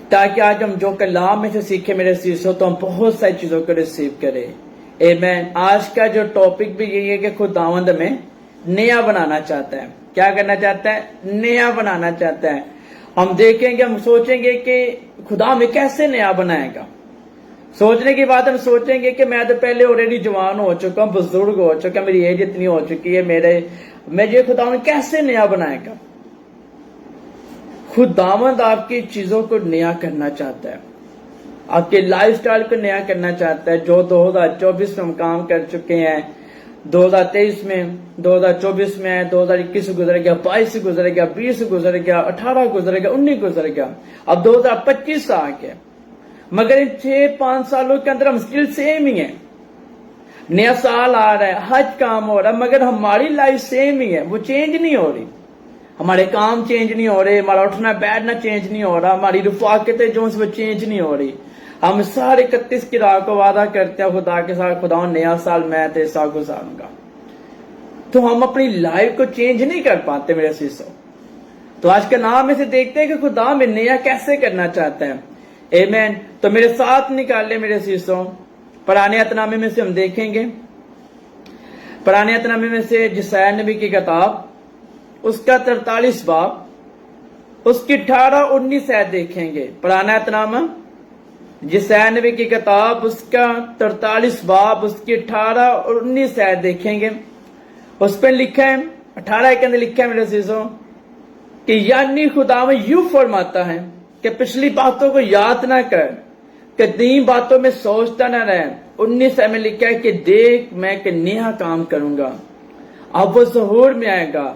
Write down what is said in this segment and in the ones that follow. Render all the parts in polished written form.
تاکہ آج ہم جو کلام میں سے سیکھے میرے عزیزو تو ہم بہت ساری چیزوں کو ریسیو کریں. آمین. آج کا جو ٹاپک بھی یہی ہے کہ خداوند ہمیں نیا بنانا چاہتا ہے. کیا کرنا چاہتا ہے؟ نیا بنانا چاہتا ہے. ہم دیکھیں گے، ہم سوچیں گے کہ خدا ہمیں کیسے نیا بنائے گا. سوچنے کی بات ہم سوچیں گے کہ میں تو پہلے آلریڈی جوان ہو چکا ہوں، بزرگ ہو چکا، میری ایج اتنی ہو چکی ہے، مجھے خداوند کیسے نیا بنائے گا. خداوند آپ کی چیزوں کو نیا کرنا چاہتا ہے، آپ کے لائف سٹائل کو نیا کرنا چاہتا ہے. جو 2024 میں ہم کام کر چکے ہیں، 2023 میں، 2024 میں، 2021 گزر گیا، 22 گزر گیا، 20 گزر گیا، 18 گزر گیا، 19 گزر گیا، اب 2025 آ گیا. مگر ان 6-5 سالوں کے اندر ہم اسٹل سیم ہی ہیں. نیا سال آ رہا ہے، حج کام ہو رہا ہے، مگر ہماری لائف سیم ہی ہے، وہ چینج نہیں ہو رہی. ہمارے کام چینج نہیں ہو رہے، ہمارا اٹھنا بیٹھنا چینج نہیں ہو رہا، ہماری رفاقتیں جو ہیں وہ چینج نہیں ہو رہی. ہم سارے 31 کی رات کو وعدہ کرتے ہیں خدا کے ساتھ، خدا نیا سال میں تیرے ساتھ گزاروں گا. تو ہم اپنی لائف کو چینج نہیں کر پاتے میرے عزیزو. تو آج کے نام میں سے دیکھتے ہیں کہ خدا ہمیں نیا کیسے کرنا چاہتا ہے. آمین. تو میرے ساتھ نکال لے میرے عزیزو، پرانے عہد نامے میں سے ہم دیکھیں گے، پرانے عہد نامے میں سے یسایا نبی کی کتاب، اس کا 43 باب، اس کی 18-19 آیت دیکھیں گے. پرانا عہد نامہ یسایا نبی کی کتاب، اس کا 43 باب، اس کی 18-19 آیت دیکھیں گے. اس پہ لکھا ہے، 18 کے اندر لکھا ہے میرے عزیزو کہ یعنی خدا یوں فرماتا ہے کہ پچھلی باتوں کو یاد نہ کر، قدیم باتوں میں سوچتا نہ رہ. 19 میں لکھا ہے کہ دیکھ میں ایک نیا کام کروں گا، اب وہ ظہور میں آئے گا،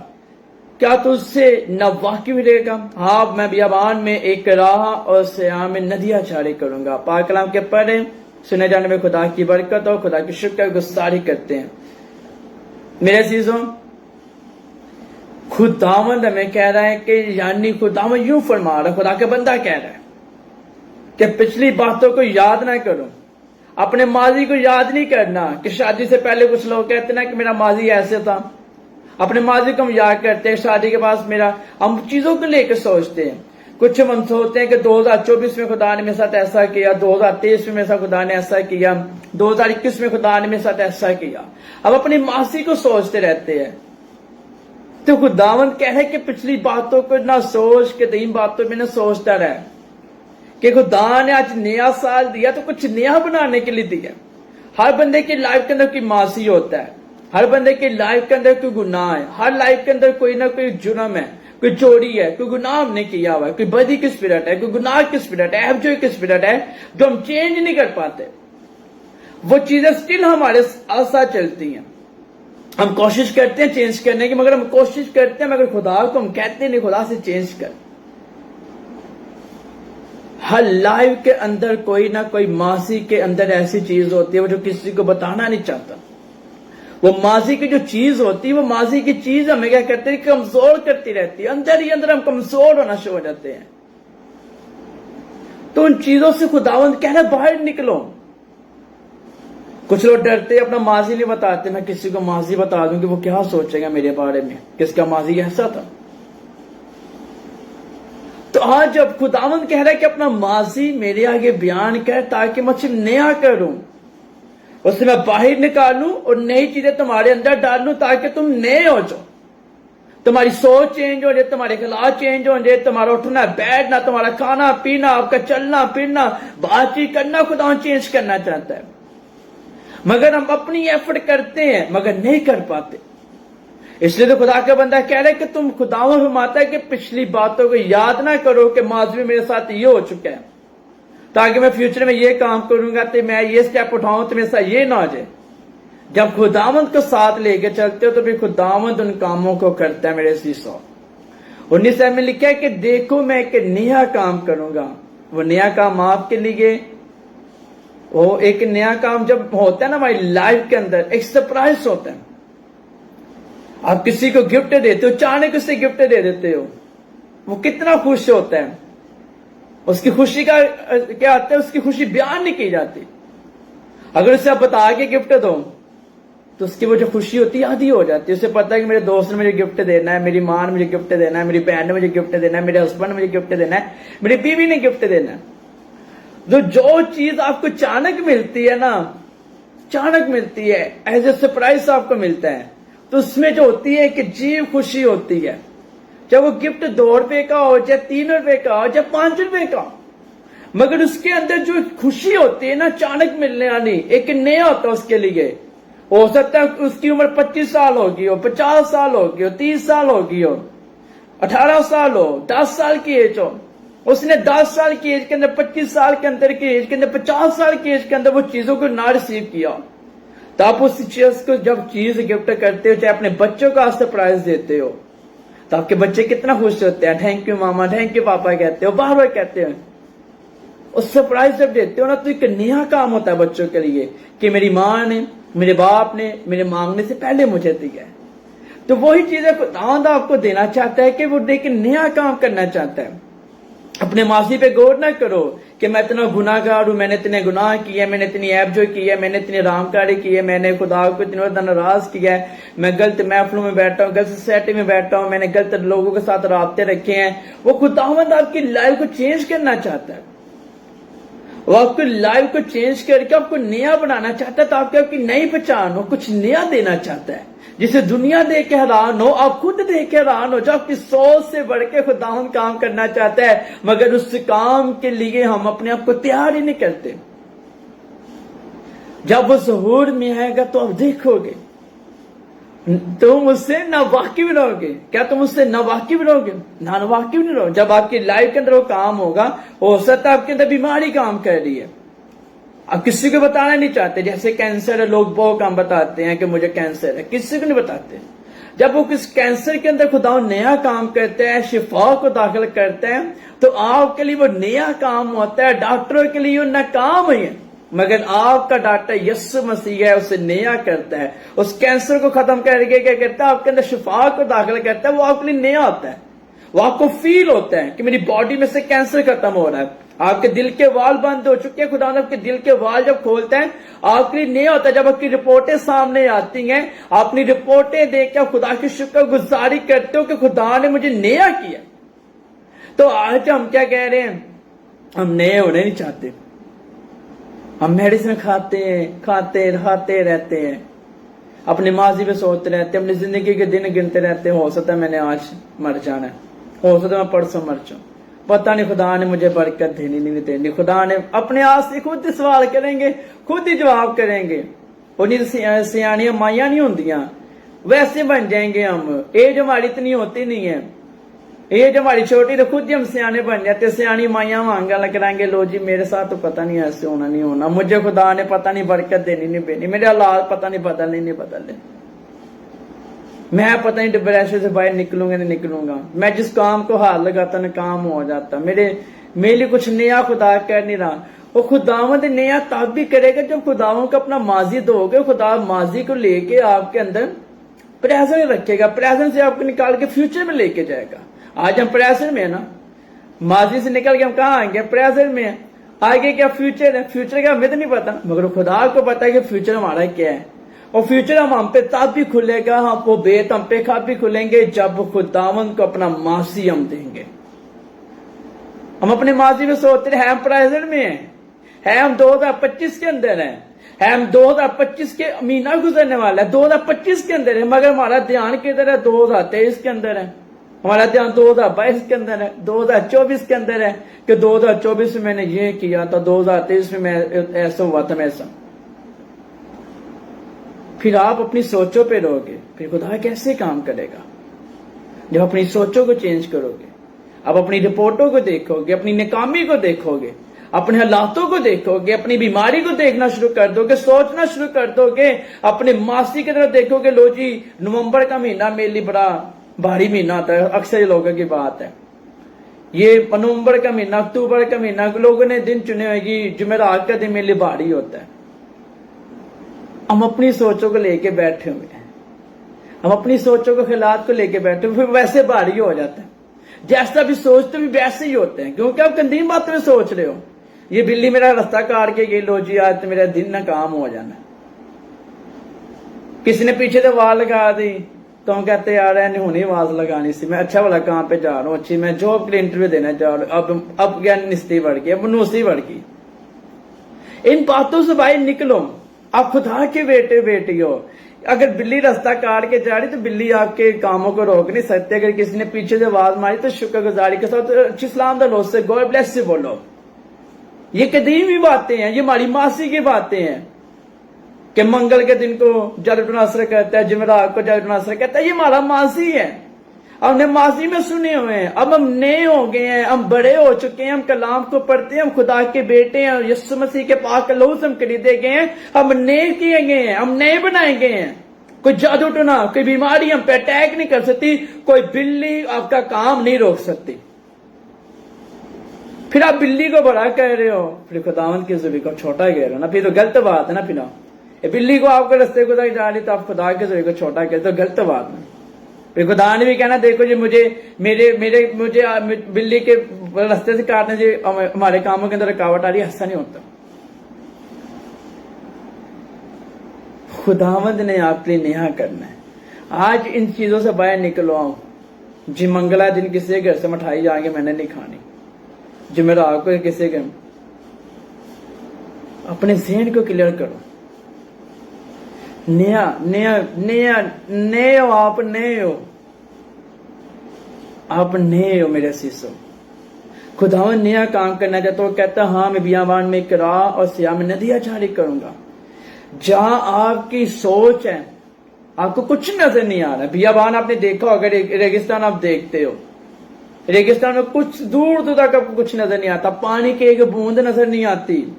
کیا تو اس سے نہ واقف رہے گا. ہاں میں بیابان میں ایک راہ اور سیاہ میں ندیاں جاری کروں گا. پاک کلام کے پڑھیں، سنے جانے میں خدا کی برکت ہو. خدا کی شکر گزاری کرتے ہیں میرے عزیزوں. خداوند ہمیں کہہ رہا ہے کہ یعنی خداوند یوں فرما رہا ہے، خدا کا بندہ کہہ رہا ہے کہ پچھلی باتوں کو یاد نہ کرو، اپنے ماضی کو یاد نہیں کرنا. کہ شادی سے پہلے کچھ لوگ کہتے ہیں کہ میرا ماضی ایسے تھا، اپنے ماضی کو ہم یاد کرتے ہیں. شادی کے بعد ہم چیزوں کو لے کے سوچتے ہیں. کچھ ہم سوچتے ہیں کہ 2024 میں خدا نے میرے ساتھ ایسا کیا، 2023 میں میرے ساتھ خدا نے ایسا کیا، 2021 میں خدا نے میرے ساتھ ایسا کیا. اب اپنی ماضی کو سوچتے رہتے ہیں. تو خداوند کہہ رہے کہ پچھلی باتوں کو نہ سوچ، قدیم باتوں میں نہ سوچتا رہ. کہ خدا نے آج نیا سال دیا تو کچھ نیا بنانے کے لیے دیا. ہر بندے کی لائف کے اندر کوئی معاصی ہوتا ہے، ہر بندے کی لائف کے اندر کوئی گناہ ہے، ہر لائف کے اندر کوئی نہ کوئی جرم ہے، کوئی چوری ہے، کوئی گناہ ہم نے کیا ہوا ہے، کوئی بدی کی اسپرٹ ہے، کوئی گناہ کی اسپرٹ ہے، ایبجوئی کی اسپرٹ ہے جو ہم چینج نہیں کر پاتے. وہ چیزیں سٹل ہمارے ساتھ چلتی ہیں. ہم کوشش کرتے ہیں چینج کرنے کی، مگر ہم کوشش کرتے ہیں مگر خدا کو ہم کہتے نہیں خدا سے چینج کر. ہر لائف کے اندر کوئی نہ کوئی ماضی کے اندر ایسی چیز ہوتی ہے وہ جو کسی کو بتانا نہیں چاہتا. وہ ماضی کی جو چیز ہوتی ہے، وہ ماضی کی چیز ہمیں کیا کرتے ہیں، کمزور کرتی رہتی ہے. اندر ہی اندر ہم کمزور ہونا شروع ہو جاتے ہیں. تو ان چیزوں سے خداوند کہہ رہا ہے باہر نکلو. کچھ لوگ ڈرتے اپنا ماضی نہیں بتاتے. میں کسی کو ماضی بتا دوں کہ وہ کیا سوچے گا میرے بارے میں، کس کا ماضی ایسا تھا. تو آج جب خداوند کہہ رہا ہے کہ اپنا ماضی میرے آگے بیان کر تاکہ میں اسے نیا کروں، اس سے میں باہر نکالوں اور نئی چیزیں تمہارے اندر ڈالوں تاکہ تم نئے ہو جاؤ. تمہاری سوچ چینج ہو جائے، تمہارے اخلاق چینج ہو جائے، تمہارا اٹھنا بیٹھنا، تمہارا کھانا پینا، آپ کا چلنا پھرنا، بات چیت کرنا خداوند چینج کرنا چاہتا ہے. مگر ہم اپنی ایفرٹ کرتے ہیں مگر نہیں کر پاتے. اس لیے تو خدا کا بندہ کہہ رہا ہے کہ تم خداوند فرماتا ہے کہ پچھلی باتوں کو یاد نہ کرو کہ ماضی میں میرے ساتھ یہ ہو چکا ہے، تاکہ میں فیوچر میں یہ کام کروں گا تو میں یہ سٹیپ اٹھاؤں تو میرے ساتھ یہ نہ ہو جائے. جب خداوند کو ساتھ لے کے چلتے ہو تو بھی خداوند ان کاموں کو کرتا ہے میرے عزیزو. 19 میں لکھا ہے کہ دیکھو میں ایک نیا کام کروں گا. وہ نیا کام آپ کے لیے، وہ ایک نیا کام جب ہوتا ہے نا ہماری لائف کے اندر ایک سرپرائز ہوتا ہے. آپ کسی کو گفٹ دیتے ہو، اچانک اسے گفٹ دے دیتے ہو، وہ کتنا خوش ہوتا ہے. اس کی خوشی کا کیا آتا ہے، اس کی خوشی بیان نہیں کی جاتی. اگر اسے آپ بتا کے گفٹ دو تو اس کی وہ جو خوشی ہوتی ہے آدھی ہو جاتی ہے. اسے پتا ہے کہ میرے دوست نے مجھے گفٹ دینا ہے, میری ماں نے مجھے گفٹ دینا ہے, میری بہن نے مجھے گفٹ دینا ہے, میرے ہسبینڈ نے مجھے گفٹ دینا ہے, میری بیوی نے گفٹ دینا ہے. جو چیز آپ کو اچانک ملتی ہے نا, اچانک ملتی ہے, ایز اے سرپرائز آپ کو ملتا ہے, تو اس میں جو ہوتی ہے ایک عجیب خوشی ہوتی ہے. چاہے وہ گفٹ 2 روپے کا ہو, چاہے 3 روپے کا ہو, چاہے 5 روپے کا ہو, مگر اس کے اندر جو خوشی ہوتی ہے نا اچانک ملنے والی, ایک نیا ہوتا ہے اس کے لیے. ہو سکتا ہے اس کی عمر 25 سال ہوگی ہو, 50 سال ہوگی ہو, 30 سال ہوگی ہو, 18 سال ہو, 10 سال کی ایج ہو. اس نے 10 سال کی ایج کے اندر, 25 سال کے اندر کی ایج کے اندر, 50 سال کی ایج کے اندر وہ چیزوں کو نہ ریسیو کیا. تو آپ اس چیز کو جب چیز گفٹ کرتے ہو, چاہے اپنے بچوں کا سرپرائز دیتے ہو, تو آپ کے بچے کتنا خوش ہوتے ہیں. تھینک یو ماما, تھینک یو پاپا کہتے ہو, بار بار کہتے ہیں. اور سرپرائز جب دیتے ہو نا, تو ایک نیا کام ہوتا ہے بچوں کے لیے کہ میری ماں نے, میرے باپ نے میرے مانگنے سے پہلے مجھے دیا ہے. تو وہی چیزیں خداوند آپ کو دینا چاہتا ہے کہ وہ دیکھ نیا کام کرنا چاہتا ہے. اپنے ماضی پہ غور نہ کرو کہ میں اتنا گناہ گار ہوں, میں نے اتنے گناہ کیے, میں نے اتنی عیب جو کی ہے, میں نے اتنی رام کاری کی ہے, میں نے خدا کو اتنا زیادہ ناراض کیا ہے, میں غلط محفلوں میں بیٹھا ہوں, غلط سوسائٹی میں بیٹھا ہوں, میں نے غلط لوگوں کے ساتھ رابطے رکھے ہیں. وہ خداوند آپ کی لائف کو چینج کرنا چاہتا ہے. وہ آپ کی لائف کو چینج کر کے آپ کو نیا بنانا چاہتا ہے, تو آپ کی نئی پہچان ہو, کچھ نیا دینا چاہتا ہے جسے دنیا دیکھ کے حیران ہو, آپ خود دیکھ کے حیران ہو. جو آپ کی سوچ سے بڑھ کے خداوند کام کرنا چاہتا ہے, مگر اس کام کے لیے ہم اپنے آپ کو تیار ہی نہیں کرتے. جب وہ ظہور میں آئے گا تو آپ دیکھو گے, تم اس سے نہ واقف رہو گے. کیا تم اس سے نہ واقف رہو گے؟ نہ واقف نہیں رہو. جب آپ کی لائف کے اندر وہ کام ہوگا, ہو سکتا ہے آپ کے اندر بیماری کام کر رہی ہے, آپ کسی کو بتانا نہیں چاہتے. جیسے کینسر ہے, لوگ بہت کام بتاتے ہیں کہ مجھے کینسر ہے, کسی کو نہیں بتاتے. جب وہ کس کینسر کے اندر خدا نیا کام کرتے ہیں, شفا کو داخل کرتے ہیں, تو آپ کے لیے وہ نیا کام ہوتا ہے. ڈاکٹروں کے لیے وہ ناکام ہی ہے, مگر آپ کا ڈاکٹر یسوع مسیح ہے, اسے نیا کرتا ہے. اس کینسر کو ختم کر کے کیا کرتا ہے, آپ کے اندر شفا کو داخل کرتا ہے. وہ آپ کے لیے نیا ہوتا ہے. وہ آپ کو فیل ہوتا ہے کہ میری باڈی میں سے کینسر ختم ہو رہا ہے. آپ کے دل کے وال بند ہو چکے ہیں, خدا نے آپ کے دل کے وال جب کھولتے ہیں, آپ کے لیے نیا ہوتا ہے. جب آپ کی رپورٹیں سامنے آتی ہیں, آپ اپنی رپورٹیں دیکھ کے خدا کی شکر گزاری کرتے ہو کہ خدا نے مجھے نیا کیا. تو آج ہم کیا کہہ رہے ہیں, ہم نئے ہونے نہیں چاہتے. ہم میڈیسن کھاتے رہتے ہیں, اپنے ماضی پہ سوچتے رہتے ہیں, اپنی زندگی کے دن گنتے رہتے ہیں. ہو سکتا ہے میں نے آج مر جانا ہے, ہو سکتا ہے میں پرسوں مر جاؤں, پتہ نہیں خدا نے مجھے برکت دینی نہیں دینی. خدا نے اپنے آپ سے خود ہی سوال کریں گے, خود ہی جواب کریں گے. وہ سیاحیاں مائیاں نہیں ہوندیاں, ویسے بن جائیں گے ہم. ایج ہماری اتنی ہوتی نہیں ہے, ایج ہماری چھوٹی, تو خود ہی ہم سیانے بن جاتے. سیانی مائیاں مانگا لگ رہیں گے, لو جی میرے ساتھ تو پتہ نہیں ایسے ہونا نہیں ہونا, مجھے خدا نے پتہ نہیں برکت دینی نہیں دینی, میرے حالات پتہ نہیں بدلنے نہیں بدلنے, میں پتہ نہیں ڈپریشن سے باہر نکلوں گا نہیں نکلوں گا. میں جس کام کو ہاتھ لگاتا نا کام ہو جاتا. میرے لیے کچھ نیا خدا کر نہیں رہا. وہ خداوند نیا تب بھی کرے گا جب خداوند کو اپنا ماضی دو گے. خدا ماضی کو لے کے آپ کے اندر پریزنٹ رکھے گا, پریزنٹ سے آپ کو نکال کے فیوچر میں لے کے جائے گا. آج ہم پریزنٹ میں ہیں نا, ماضی سے نکل کے ہم کہاں آئیں گے, پریزنٹ میں ہیں. آگے کیا فیوچر ہے, فیوچر کا ہمیں تو نہیں پتا, مگر خدا کو پتا ہے کہ فیوچر ہمارا کیا ہے. اور فیوچر ہم پہ تب بھی کھلے گا, وہ بیت ہم پہ کب بھی کھلیں گے جب خداوند کو اپنا ماضی ہم دیں گے. ہم اپنے ماضی میں سوچتے ہیں ہم پریزنٹ میں ہیں, ہم 2025 کے اندر ہیں, ہم 2025 کے مہینہ گزرنے والا ہے, 2025 کے اندر ہے, مگر ہمارا دھیان کدھر ہے, 2023 کے اندر ہے. ہمارا دھیان 2022 کے اندر ہے, 2024 کے اندر ہے کہ 2024 میں نے یہ کیا تھا, 2023 میں ایسا ہوا تھا, میں ایسا. پھر آپ اپنی سوچوں پہ رہو گے, پھر خدا کیسے کام کرے گا جب اپنی سوچوں کو چینج کرو گے. آپ اپنی رپورٹوں کو دیکھو گے, اپنی ناکامی کو دیکھو گے, اپنے حالاتوں کو دیکھو گے, اپنی بیماری کو دیکھنا شروع کر دو گے, سوچنا شروع کر دو گے, اپنے ماضی کی طرف دیکھو گے. لو جی نومبر کا مہینہ میرے لیے بڑا بھاری مہینہ ہوتا ہے, اکثر لوگوں کی بات ہے. یہ نومبر کا مہینہ, اکتوبر کا مہینہ, لوگوں نے دن چنے ہوئے کہ جمعرات کا دن میرے لیے بھاری ہوتا ہے. ہم اپنی سوچوں کو لے کے بیٹھے ہوئے ہیں, ہم اپنی سوچوں کو خیالات کو لے کے بیٹھے ہوئے, پھر ویسے بھاری ہو جاتا ہے. جیسا بھی سوچتے بھی ویسے ہی ہوتے ہیں, کیونکہ آپ قدیم باتوں میں سوچ رہے ہو. یہ بلی میرا راستہ کاٹ کے گئی, لو جی آج تو میرا دن نہ کام ہو جانا. किसी ने पीछे से आवाज लगा दी तो हम कहते यार नहीं होनी आवाज लगानी सी, मैं अच्छा वाला काम पे जा रहा हूँ, अच्छी मैं जॉब के लिए इंटरव्यू देना चाह रहा हूँ, अब क्या निस्ती बढ़ गई, अब नूसी बढ़ गई। इन बातों से भाई निकलो, आप खुदा के बेटे बेटी हो। अगर बिल्ली रास्ता काट के जा रही तो बिल्ली आपके कामों को रोक नहीं सकती। अगर किसी ने पीछे से आवाज मारी तो शुक्रगुजारी के साथ अच्छी सलाम दलो से गॉड ब्लेस से बोलो। ये कदीमी बातें हैं, ये हमारी मासी की बातें हैं कि मंगल के दिन को जलटुन असर कहता है, जुमेरात को जलटुन असर कहता है, ये हमारा मासी है। हमने मासी में सुने हुए हैं, अब हम नए हो गए हैं, हम बड़े हो चुके हैं, हम कलाम को पढ़ते हैं, हम खुदा के बेटे हैं, यीशु मसीह के पाक लहू से हम खरीदे गए हैं, हम नए किए गए हैं, हम नए बनाए गए हैं। कोई जादू टोना, कोई बीमारी हम पे अटैक नहीं कर सकती, कोई बिल्ली आपका काम नहीं रोक सकती। फिर आप बिल्ली को बड़ा कह रहे हो, फिर खुदावंद की ज़ुबान को छोटा कह रहे हो ना, फिर तो गलत बात है ना। फिर बिल्ली को आपके रास्ते को जा रही तो आप खुदा के ज़ुबान को छोटा कह, तो गलत बात है। फिर खुदा ने भी कहना देखो जी मुझे बिल्ली के रास्ते से काटने से हमारे कामों के अंदर रुकावट आ रही है, ऐसा नहीं होता। खुदावंद ने आपके लिए नया करना है। आज इन चीजों से बाहर निकलो आओ। जी मंगला दिन किसी घर से मिठाई जाएंगे मैंने नहीं खानी, जुमेरात को किसी के, अपने ज़हन को क्लियर करो। नया नया नया नए हो, आप नए हो, आप नए हो मेरे शीशो। खुदावन नया काम करना चाहता तो कहता हाँ मैं बियाबान में करा और सियाह में नदियां जारी करूंगा। जहां आपकी सोच है आपको कुछ नजर नहीं आ रहा। बियाबान आपने देखा होगा, रेगिस्तान आप देखते हो, रेगिस्तान में कुछ दूर दूर तक आपको कुछ नजर नहीं आता, पानी की एक बूंद नजर नहीं आती।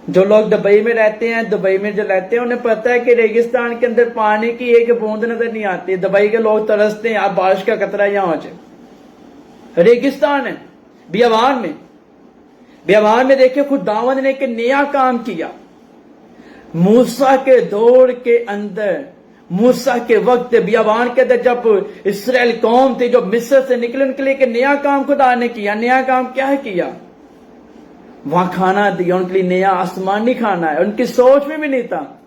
जो लोग दुबई में रहते हैं, दुबई में जो रहते हैं उन्हें पता है कि रेगिस्तान के अंदर पानी की एक बूंद नजर नहीं आती। दुबई के लोग तरसते हैं, आप बारिश का कतरा यहां हो जाए। रेगिस्तान है बियाबान में देखिए खुदावंद ने एक नया काम किया। मूसा के दौर के अंदर, मूसा के वक्त बियाबान के अंदर जब इस्राएल कौम थी जो मिस्र से निकले, उनके लिए एक नया काम खुदा ने किया। नया काम क्या किया? वहां खाना दिया उनके लिए, नया आसमानी खाना है। उनकी सोच में भी नहीं था।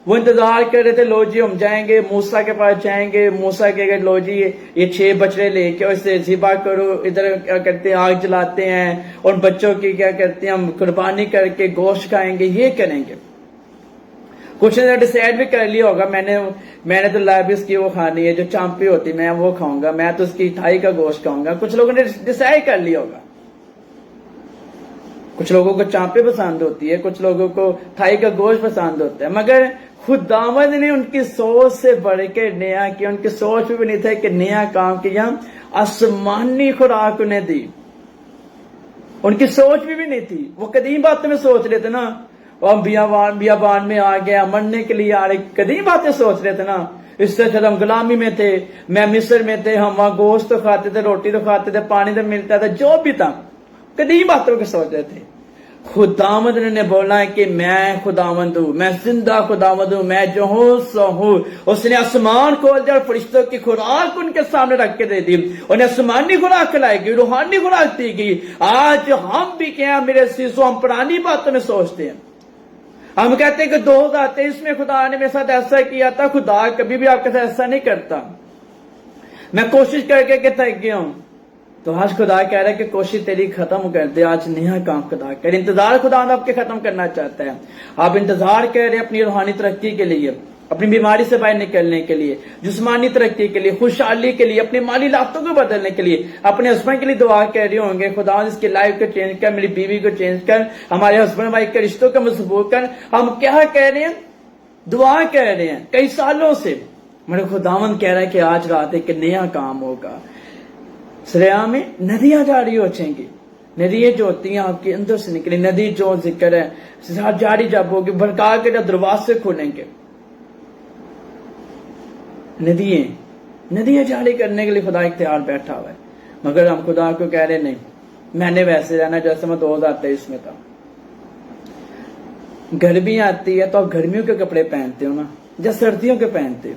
वो इंतजार कर रहे थे लो जी हम जाएंगे मूसा के पास जाएंगे, मूसा के लो जी ये 6 बछड़े लेके इसे ज़िबा करो, इधर क्या करते हैं आग जलाते हैं, उन बच्चों की क्या करते हैं हम कुर्बानी करके गोश्त खाएंगे, ये करेंगे। कुछ ने डिसाइड भी कर लिया होगा, मैंने तो लाबिस की वो खानी है जो चांपी होती, मैं वो खाऊंगा, मैं तो उसकी थाई का गोश्त खाऊंगा। कुछ लोगों ने डिसाइड कर लिया होगा। कुछ लोगों को चांपे पसंद होती है, कुछ लोगों को थाई का गोश्त पसंद होता है, मगर खुदावंद ने उनकी सोच से बढ़ के नया किया। उनकी सोच में भी नहीं था कि नया काम किया, आसमानी खुराक उन्हें दी। उनकी सोच में भी नहीं थी। वो कदीम बातें में सोच रहे थे ना, और बियाबान में आ गया मरने के लिए आ रहे, कदीम बातें सोच रहे थे ना। इससे अच्छा हम गुलामी में थे, मैं मिस्र में थे, हम वहां गोश्त तो खाते थे, रोटी तो खाते थे, पानी तो मिलता था, जो भी था कदीम बातों के सोच रहे थे। खुदावंद ने बोला है कि मैं खुदावंद हूं, मैं जिंदा खुदावंद हूं, मैं जो हूं सो हूं। उसने आसमान खोल दिया और फरिश्तों की खुराक उनके सामने रख के दे दी। उन्हें आसमानी खुराक खिलाई गई, रूहानी खुराक दी गई। आज हम भी क्या मेरे शीशो, हम पुरानी बातों में सोचते हैं। हम कहते हैं कि 2023 में खुदा ने मेरे साथ ऐसा किया था। खुदा कभी भी आपके साथ ऐसा नहीं करता। मैं कोशिश करके थक गया हूं, तो आज खुदा कह रहा है कि कोशिश तेरी खत्म कर दे, आज नया काम खुदा कर। इंतजार खुदा आपके खत्म करना चाहता है। आप इंतजार कर रहे हैं अपनी रूहानी तरक्की के लिए, अपनी बीमारी से बाहर निकलने के लिए, जिस्मानी तरक्की के लिए, खुशहाली के लिए, अपनी माली लातों को बदलने के लिए, अपने हस्बैंड के लिए दुआ कर रहे होंगे खुदा इसकी लाइफ को चेंज कर, मेरी बीवी को चेंज कर, हमारे हस्बैंड वाइफ के रिश्तों को मजबूत कर। हम क्या कह रहे हैं? दुआ कह रहे हैं कई सालों से। मेरे खुदावंद कह रहा है कि आज रात एक नया काम होगा। सरिया में नदियां जारी हो जाएंगी। नदियां जो होती हैं आपके अंदर से निकली, नदी जो जिक्र है जारी जब होगी, भड़का के जब दरवाजे खुलेंगे, नदियां जारी करने के लिए खुदा इख्तियार बैठा हुआ है। मगर हम खुदा को कह रहे नहीं, मैंने वैसे रहना जैसे मैं 2023 में था। गर्मी आती है तो आप गर्मियों के कपड़े पहनते हो ना, या सर्दियों के पहनते हो?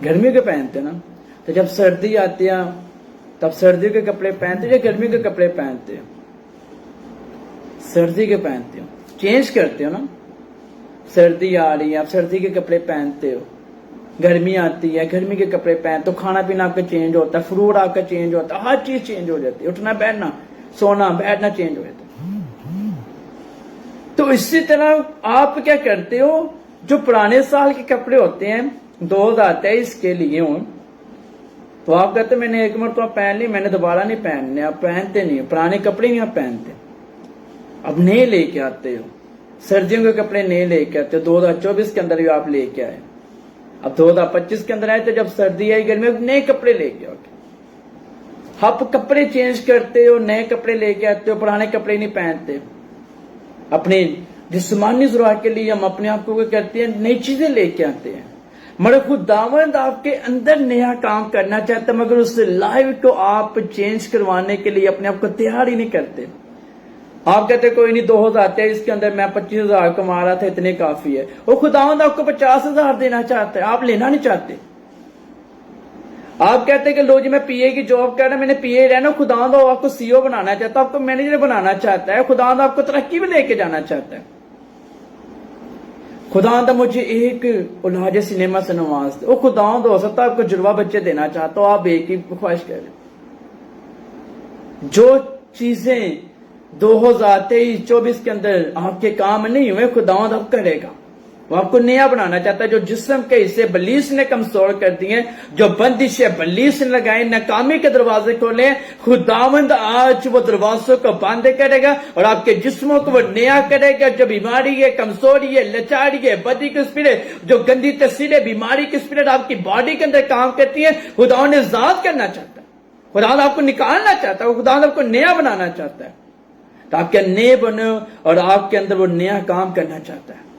गर्मियों के पहनते हो ना। तो जब सर्दी आती है तब सर्दियों के कपड़े पहनते हो या गर्मियों के कपड़े पहनते हो? सर्दी के पहनते हो, चेंज करते हो ना। सर्दी आ रही है, आप सर्दी के कपड़े पहनते हो, गर्मी आती है, गर्मी के कपड़े पहनते हो, खाना पीना आपका चेंज होता है, फ्रूट आपका चेंज होता है, हर चीज चेंज हो जाती है, उठना बैठना सोना बैठना चेंज हो जाता है। तो इसी तरह आप क्या करते हो, जो पुराने साल के कपड़े होते हैं 2023 के लिए हो, तो आप कहते मैंने एक मरतबा पहन ली, मैंने दोबारा नहीं पहनने, आप पहनते नहीं, पुराने कपड़े नहीं आप पहनते, अब नए लेके आते हो, सर्दियों के कपड़े नए लेके आते हो। 2024 के अंदर भी आप लेके आए, अब 2025 के अंदर आए तो जब सर्दी आई गर्मी में नए कपड़े लेके आओ, आप कपड़े चेंज करते हो, नए कपड़े लेके आते हो, पुराने कपड़े नहीं पहनते। अपने जिस्मानी जरूरत के लिए हम अपने आप को करते हैं, नई चीजें लेके आते हैं, मगर खुदावंद आपके अंदर नया काम करना चाहता है, मगर उस लाइफ को आप चेंज करवाने के लिए अपने आप को तैयार ही नहीं करते। आप कहते कोई नहीं 2023 के अंदर मैं 25,000 कमा रहा था, इतने काफी है, और खुदावंद आपको 50,000 देना चाहता है, आप लेना नहीं चाहते। आप कहते कि लो जी मैं पीए की जॉब कर रहा, मैंने पीए रहना, खुदावंद आपको सीईओ बनाना चाहता है, आपको मैनेजर बनाना चाहता है, खुदावंद आपको तरक्की में लेके जाना चाहता है। खुदावंद मुझे एक औलाद सिनेमा से नवाज दे, वो खुदावंद हो सकता है आपको जुड़वा बच्चे देना चाहता हो, आप एक ही ख्वाहिश कर रहे। जो चीजें 2023-24 के अंदर आपके काम नहीं हुए, खुदावंद अब करेगा, वो आपको नया बनाना चाहता है। जो जिस्म के हिस्से बलीस ने कमजोर कर दिए, जो बंदिशें बलीस ने लगाई, नाकामी के दरवाजे खोले, खुदावंद आज वो दरवाजों को बंद करेगा और आपके जिस्मों को वो नया करेगा। जो बीमारी है, कमजोरी है, लचारी है, बदी की स्पिरिट, जो गंदी तस्वीरें, बीमारी की स्पिरिट आपकी बॉडी के अंदर काम करती है, खुदावंद आजाद करना चाहता है, खुदावंद आपको निकालना चाहता है, खुदावंद आपको नया बनाना चाहता है, तो आपके नए बनो और आपके अंदर वो नया काम करना चाहता है।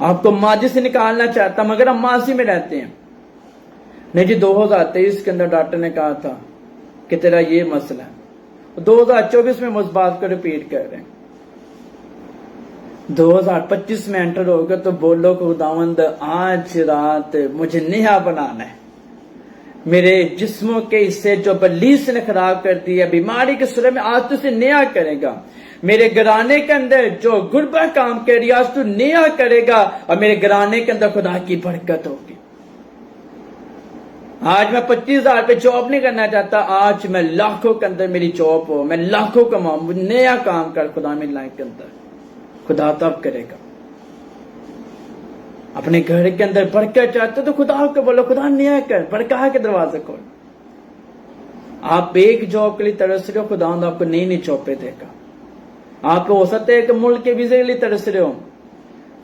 आपको माजी से निकालना चाहता, मगर हम माजी में रहते हैं। नहीं जी 2023 के अंदर डॉक्टर ने कहा था कि तेरा ये मसला है, 2024 में हम उस बात को रिपीट कर रहे हैं। 2025 में एंटर हो गए तो बोलो खुदावंद आज रात मुझे नया बनाना है, मेरे जिस्मों के हिस्से जो बलीस ने खराब कर दिया, बीमारी के सूरत में आज तो उसे नया करेगा। मेरे घराने के अंदर जो गुर्बा काम कर रही है, आज तू नया करेगा और मेरे घराने के अंदर खुदा की बरकत होगी। आज मैं 25,000 पे जॉब नहीं करना चाहता, आज मैं लाखों के अंदर मेरी जॉब हो, मैं लाखों कमाऊं, नया काम कर खुदा मेरी लाइफ के अंदर, खुदा तब करेगा। अपने घर के अंदर बरकत चाहते तो खुदा को बोलो खुदा नया कर, बरकत के दरवाजे खोल। आप एक जॉब के लिए तरस रहे हो, खुदा आपको नई नई जॉबें देगा। आप हो सकते हैं कि मुल्क के वीजे के लिए तरस रहे हो,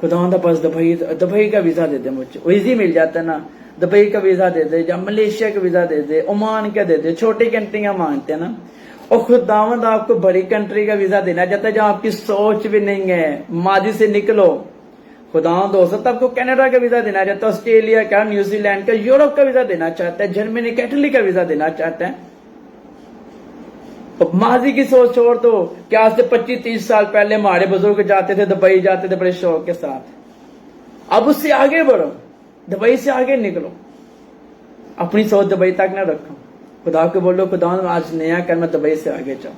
खुदा पास दुबई का वीजा दे दे, मुझे इजी मिल जाता है ना, दुबई का वीजा दे दे, या मलेशिया का वीजा दे दे, ओमान का दे दे, छोटी कंट्रियां मांगते हैं ना, और खुदावंद आपको बड़ी कंट्री का वीजा देना चाहता है जहां आपकी सोच भी नहीं है, माजी से निकलो। खुदावंद हो सकता है आपको कनाडा का वीजा देना चाहता है, ऑस्ट्रेलिया का, न्यूजीलैंड का, यूरोप का वीजा देना चाहता है, जर्मनी कैटली का वीजा देना चाहता है। माजी की सोच छोड़ दो कि आज से 25-30 साल पहले हमारे बुजुर्ग जाते थे, दुबई जाते थे बड़े शौक के साथ, अब उससे आगे बढ़ो, दुबई से आगे निकलो, अपनी सोच दुबई तक ना रखो। खुदा को बोलो खुदा आज नया कर, मैं दुबई से आगे जाऊं,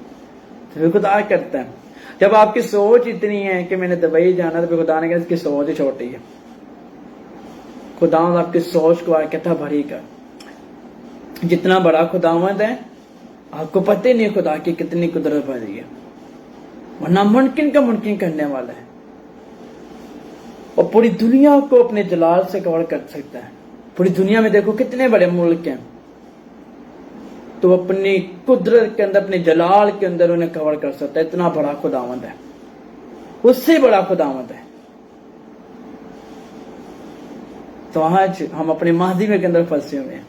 तो खुदा करता है। जब आपकी सोच इतनी है कि मैंने दुबई जाना, तो खुदा ने कहा इसकी सोच ही छोटी है। खुदा आपकी सोच को कहता भरी कर। जितना बड़ा खुदावंद है आपको पता ही नहीं खुदा की कितनी कुदरत भरी है, वरना मुमकिन का मुमकिन करने वाला है, और पूरी दुनिया को अपने जलाल से कवर कर सकता है। पूरी दुनिया में देखो कितने बड़े मुल्क हैं, तो अपनी कुदरत के अंदर, अपने जलाल के अंदर उन्हें कवर कर सकता है। इतना बड़ा खुदावंद है, उससे बड़ा खुदावंद है। तो आज हम अपने माजी में के अंदर फंसे हुए हैं,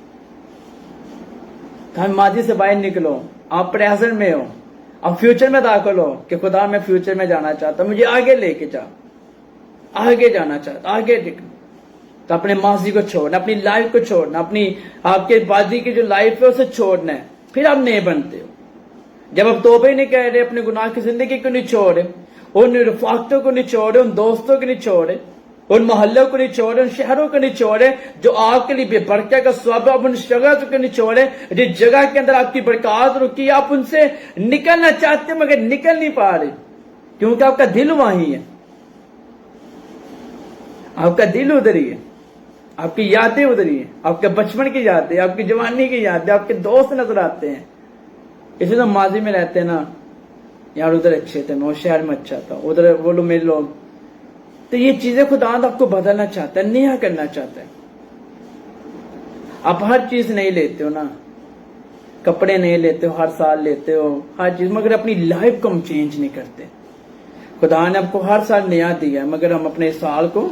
तो हम माजी से बाहर निकलो, आप प्रेजेंट में हो, आप फ्यूचर में दाखिल हो कि खुदा मैं फ्यूचर में जाना चाहता हूं, मुझे आगे लेके जा, आगे जाना चाहता, आगे निकलो। तो अपने माजी को छोड़ना, अपनी लाइफ को छोड़ना, अपनी आपके बाजी की जो लाइफ है उसे छोड़ना है, फिर आप नए बनते हो। जब आप तौबा नहीं कह रहे, अपने गुनाह की जिंदगी को नहीं छोड़े, उन रफाकतों को नहीं छोड़े, उन दोस्तों को नहीं छोड़े, उन मोहल्लों को नहीं छोड़े, उन शहरों को नहीं छोड़े जो आपके लिए बेबरकत का स्वभाव, उन जगह को नहीं छोड़े जिस जगह के अंदर आपकी बरकत रुकी, आप उनसे निकलना चाहते मगर निकल नहीं पा रहे, क्योंकि आपका दिल वहीं है। आपका दिल उधर ही है, आपकी यादें उधर ही है, आपके बचपन की यादें, आपकी जवानी की यादें, आपके दोस्त नजर आते हैं। इसलिए तो माजी में रहते हैं ना, यार उधर अच्छे थे, मैं उस शहर में अच्छा था, उधर वो लोग मेरे लोग। तो ये चीजें खुदा आपको बदलना चाहता है, नया करना चाहता है। आप हर चीज नहीं लेते हो ना, कपड़े नहीं लेते हो, हर साल लेते हो हर चीज, मगर अपनी लाइफ को हम चेंज नहीं करते। खुदा ने आपको हर साल नया दिया है, मगर हम अपने साल को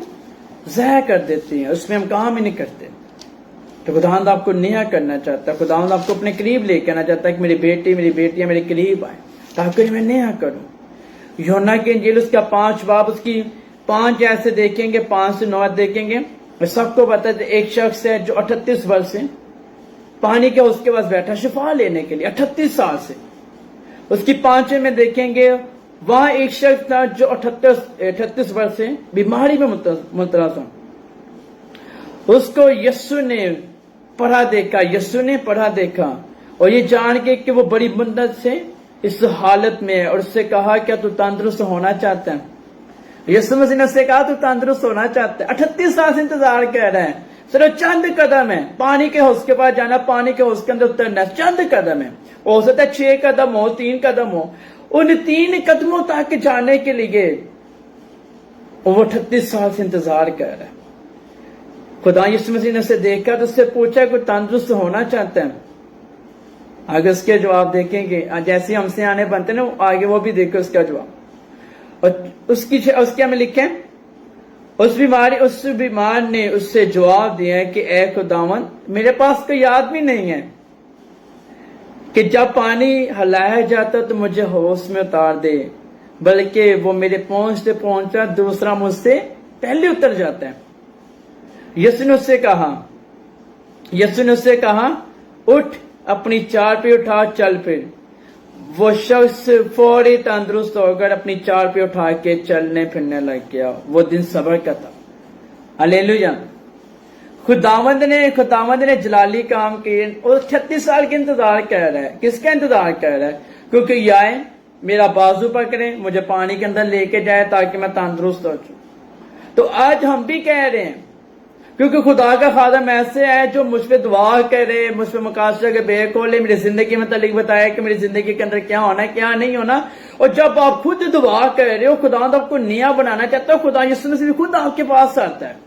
ज़ाया कर देते हैं, उसमें हम काम ही नहीं करते। तो खुदावंद आपको नया करना चाहता है, खुदावंद आपको अपने करीब लेके आना चाहता है कि मेरी बेटी मेरी बेटियां मेरे करीब आए, ताकि मैं नया करूं। यूहन्ना की इंजील उसका 5 बाब उसकी 5 ऐसे देखेंगे, 5 से 9 देखेंगे। सबको पता है एक शख्स है जो 38 वर्ष से पानी के उसके पास बैठा शिफा लेने के लिए, 38 साल से। उसकी 5 में देखेंगे, वहां एक शख्स था जो 38 वर्ष से बीमारी में मुबतला था। उसको यीशु ने पढ़ा देखा और ये जान के कि वो बड़ी मदद से इस हालत में है, और उससे कहा क्या तू तंदुरुस्त होना चाहता है? यीशु मसीह ने उससे कहा तू तंदुरुस्त होना चाहता है। 38 साल से इंतजार कर रहा है, सिर्फ चंद कदम है पानी के हौज के पास जाना, पानी के हौज के अंदर उतरना, चंद कदम है। हो सकता है 6 कदम हो, 3 कदम हो, उन 3 कदमों तक जाने के लिए वो 38 साल से इंतजार कर रहा है। खुदा यीशु मसीह ने उसे देखा तो उससे पूछा कोई तंदुरुस्त होना चाहता है? आगे उसके जवाब देखेंगे, जैसे हमसे आने बनते ना, आगे वो भी देखो उसका जवाब। और उसके में लिखे उस बीमार ने उससे जवाब दिया कि ए खुदावन, मेरे पास कोई आदमी नहीं है कि जब पानी हिलाया जाता तो मुझे होश में उतार दे, बल्कि वो मेरे पहुंचते पहुंचा दूसरा मुझसे पहले उतर जाता है। यीशु ने उससे कहा उठ, अपनी चारपाई उठा चल फिर। वो शख्स फौरी तंदुरुस्त होकर अपनी चारपाई उठा के चलने फिरने लग गया। वो दिन सब्र का था। हालेलुया। खुदावंद ने जलाली काम किए और 36 साल के इंतजार कर रहा है। किसका इंतजार कर रहा है? क्योंकि ये आए मेरा बाजू पकड़े, मुझे पानी के अंदर लेके जाए ताकि मैं तंदुरुस्त हो जाऊं। तो आज हम भी कह रहे हैं, क्योंकि खुदा का खादम ऐसे है जो मुझ पे दुआ करे, मुझ पे मुकाशरा के बे खोले, मेरी जिंदगी में तलीक बताया कि मेरी जिंदगी के अंदर क्या होना है क्या नहीं होना। और जब आप खुद दुआ कर रहे हो, खुदा तो आपको नया बनाना चाहता है। खुदा यीशु मसीह खुद आपके पास आता है।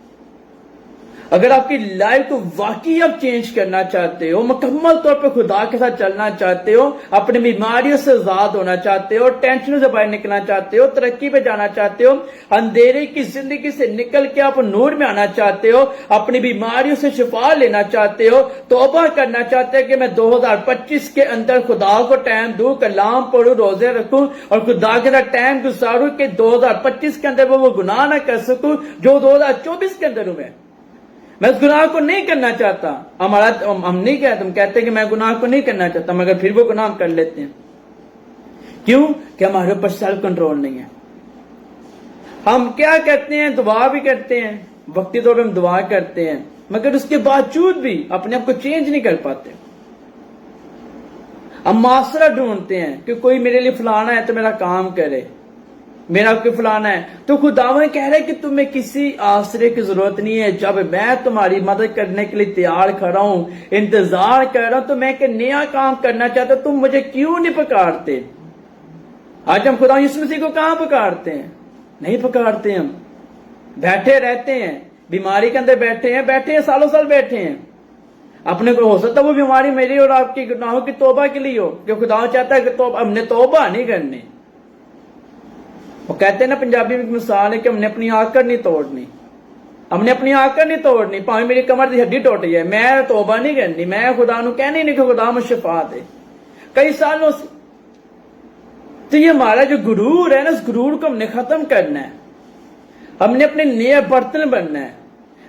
अगर आपकी लाइफ को वाकई आप चेंज करना चाहते हो, मुकम्मल तौर पे खुदा के साथ चलना चाहते हो, अपनी बीमारियों से आजाद होना चाहते हो, टेंशनों से बाहर निकलना चाहते हो, तरक्की पे जाना चाहते हो, अंधेरे की जिंदगी से निकल के आप नूर में आना चाहते हो, अपनी बीमारियों से शिफा लेना चाहते हो, तौबा करना चाहते हो कि मैं 2025 के अंदर खुदा को टाइम दूं, कलाम पढ़ूं, रोजे रखूं और खुदा के साथ टाइम गुजारूं कि 2025 के अंदर वो गुनाह ना कर सकूं जो 2024 के अंदर हुए। मैं उस गुनाह को नहीं करना चाहता। हम नहीं कहते, हम कहते हैं कि मैं गुनाह को नहीं करना चाहता, मगर फिर वो गुनाह कर लेते हैं। क्यों? कि हमारे ऊपर सेल्फ कंट्रोल नहीं है। हम क्या करते हैं? दुआ भी करते हैं, वक्ती तौर पर हम दुआ करते हैं, मगर उसके बावजूद भी अपने आप को चेंज नहीं कर पाते। हम मासरा ढूंढते हैं कि कोई मेरे लिए फलाना है तो मेरा काम करे, मेरा कोई फलाना है। तो खुदावन कह रहे कि तुम्हें किसी आसरे की जरूरत नहीं है। जब मैं तुम्हारी मदद करने के लिए तैयार खड़ा हूं, इंतजार कर रहा हूं, तो मैं एक नया काम करना चाहता हूं, तुम मुझे क्यों नहीं पुकारते? आज हम खुदा यीशु मसीह को कहां पुकारते हैं? नहीं पुकारते। हम बैठे रहते हैं, बीमारी के अंदर बैठे हैं, सालों साल बैठे हैं। अपने को हो सकता है वो बीमारी मेरी और आपकी गुनाहों की तौबा के लिए हो, क्योंकि खुदा चाहता है कि हमने तौबा नहीं करनी। वो कहते हैं ना, पंजाबी में एक मिसाल है कि हमने अपनी आकड़ नहीं तोड़नी, हमने अपनी आकड़ नहीं तोड़नी। भावे मेरी कमर की हड्डी टूट जाए, मैं तौबा नहीं करनी, मैं खुदा नू कहनी नहीं कि खुदा मुझे शिफा दे। कई सालों से तो ये हमारा जो गुरूर है ना, उस गुरूर को हमने खत्म करना है। हमने अपने नया बर्तन बनना है।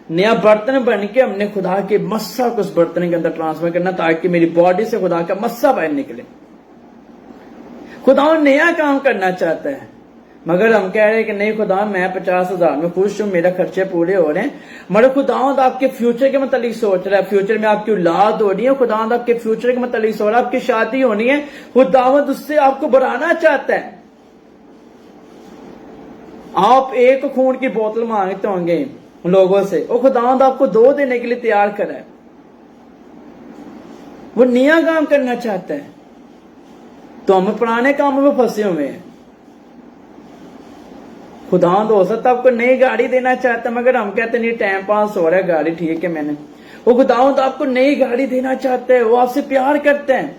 नया बर्तन बन के हमने खुदा के मस्सा को उस बर्तन के अंदर ट्रांसफर करना, ताकि मेरी बॉडी से खुदा का मस्सा बाहर निकले। खुदा नया काम करना चाहता है, मगर हम कह रहे हैं कि नहीं खुदा, मैं 50,000 में खुश हूं, मेरा खर्चे पूरे हो रहे हैं। मगर खुदावंद आपके फ्यूचर के मतलब सोच रहा है। फ्यूचर में आपकी औलाद हो रही है, खुदावंद आपके फ्यूचर के मतलब सोच रहा है, आपकी शादी होनी है, खुदावंद उससे आपको बढ़ाना चाहता है। आप एक खून की बोतल मांगते होंगे, लोगों से, वो खुदावंद आपको 2 देने के लिए तैयार करा है। वो नया काम करना चाहता है, तो हम पुराने कामों में फंसे हुए हैं। खुदावंद हो सकता आपको नई गाड़ी देना चाहता है, मगर हम कहते नहीं टाइम पास हो रहा है, गाड़ी ठीक है मैंने। वो खुदावंद आपको नई गाड़ी देना चाहते हैं, वो आपसे प्यार करते हैं।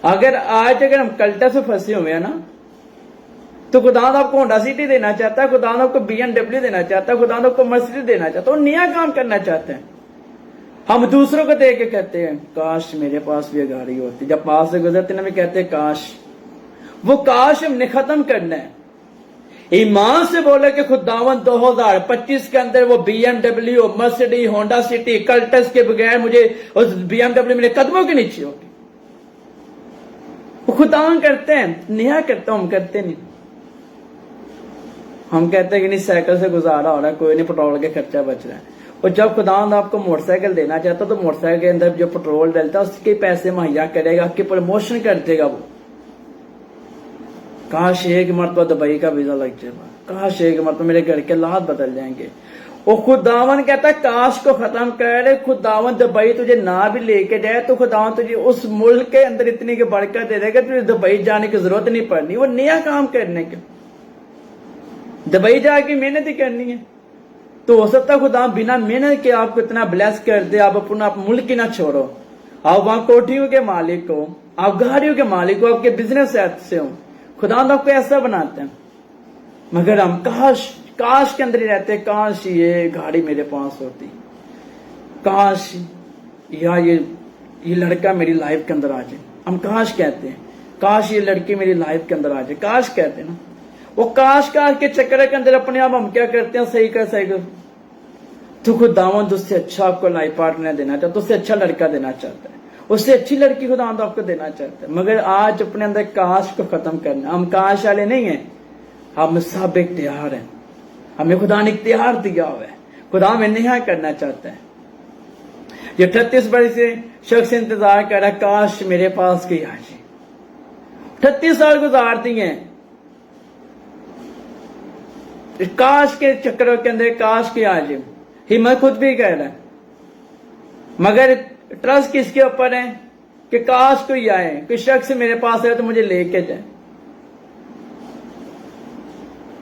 अगर हम कल्टा से फंसे हुए हैं ना, तो खुदावंद आपको होंडा सिटी देना चाहता है, खुदावंद आपको BMW देना चाहता है, खुदावंद आपको मर्सिडीज देना चाहता है, वो नया काम करना चाहते हैं। हम दूसरों को देख के कहते हैं काश मेरे पास भी गाड़ी होती, जब पास से गुजरते ना भी कहते हैं काश। वो काश हमने खत्म करना है। ईमान से बोले कि खुदावंद 2025 के अंदर वो BMW, Mercedes, Honda city, Cultus के बगैर मुझे उस BMW मेरे कदमों के नीचे होगी। वो खुदावंद करते हैं, नया करता हूं, हम करते नहीं। हम कहते हैं कि नहीं साइकिल से गुजारा हो रहा है, कोई नहीं, पेट्रोल के खर्चा बच रहा है। और जब खुदावंद आपको मोटरसाइकिल देना चाहता तो मोटरसाइकिल के अंदर जो पेट्रोल डलता है उसके पैसे मुहैया करेगा, आपकी प्रमोशन कर देगा वो। काश एक मरतबा दुबई का वीजा लग जाएगा, काश एक मरतबा मेरे घर के हालात बदल जाएंगे। वो खुदावंद कहता है काश को खत्म कर, खुदावंद दुबई तुझे ना भी लेके जाए तो खुदावंद तुझे उस मुल्क के अंदर इतनी की बरकत दे देगा, तुझे दुबई जाने की जरूरत नहीं पड़नी। वो नया काम करने के, दुबई जाके मेहनत ही करनी है। तो हो सकता है खुदा बिना मेहनत के आपको इतना ब्लेस कर दे, आप अपना मुल्क ही ना छोड़ो, आप वहां कोठियों के मालिक हो, आप गाड़ियों के मालिक हो, आपके बिजनेस से हो, खुदा आपको ऐसा बनाते हैं। मगर हम काश के अंदर ही रहते, काश ये गाड़ी मेरे पास होती, काश या ये लड़का मेरी लाइफ के अंदर आ जाए। हम काश कहते हैं, काश ये लड़की मेरी लाइफ के अंदर आ जाए, काश कहते हैं ना। वो काश के चक्कर के अंदर अपने आप हम क्या करते हैं, सही कर तो खुदावंद उससे अच्छा आपको लाइफ पार्टनर देना चाहता है, उससे अच्छा लड़का देना चाहता है, उससे अच्छी लड़की खुदावंद आपको देना चाहता है। मगर आज अपने अंदर काश को खत्म करना, हम काश वाले नहीं है, हम सब इख्तियार हैं। हमें खुदा ने इख्तियार दिया हुआ है, खुदा हमें नया करना चाहता है। ये 38 वर्ष से शख्स इंतजार कर रहा है, काश मेरे पास कोई आ जाए। 38 साल गुजार दिए काश के चक्करों के अंदर, काश के आ जाए। हिम्मत खुद भी कह रहा है, मगर ट्रस्ट किसके ऊपर है कि काश कोई आए, कोई शख्स मेरे पास आए तो मुझे लेके जाए।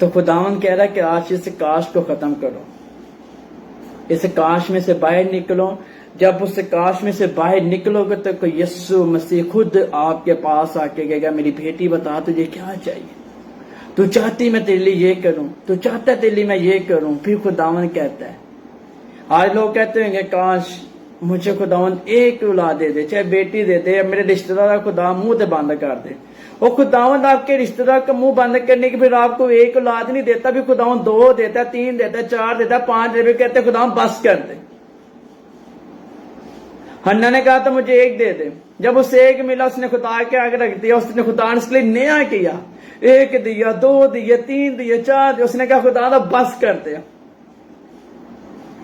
तो खुदावंद कह रहा है कि आज इस काश को खत्म करो, इस काश में से बाहर निकलो। जब उस काश में से बाहर निकलोगे तो कोई यीशु मसीह खुद आपके पास आके कहेगा मेरी बेटी बता तुझे क्या चाहिए, तू चाहती मैं तेरे लिए ये करूं, तू चाहता तेरे लिए मैं ये करूं। फिर खुदावंद कहता है, आज लोग कहते होंगे काश मुझे खुदावंद एक औलाद दे दे, चाहे बेटी दे दे, मेरे रिश्तेदार खुदा मुंह से बंद कर दे। वो खुदावंद आपके रिश्तेदार का मुंह बंद करने की फिर आपको एक औलाद नहीं देता, भी खुदावंद 2 देता, 3 देता, 4 देता, 5 देता, कहते खुदावंद बस कर दे। हन्ना ने कहा था मुझे 1 दे दे, जब उसे 1 मिला उसने खुदा के आगे रख दिया, उसने खुदा ने उसके लिए नया किया, 1 दिया, 2 दिया, 3 दिया, 4 दिया, उसने कहा खुदा बस कर दिया।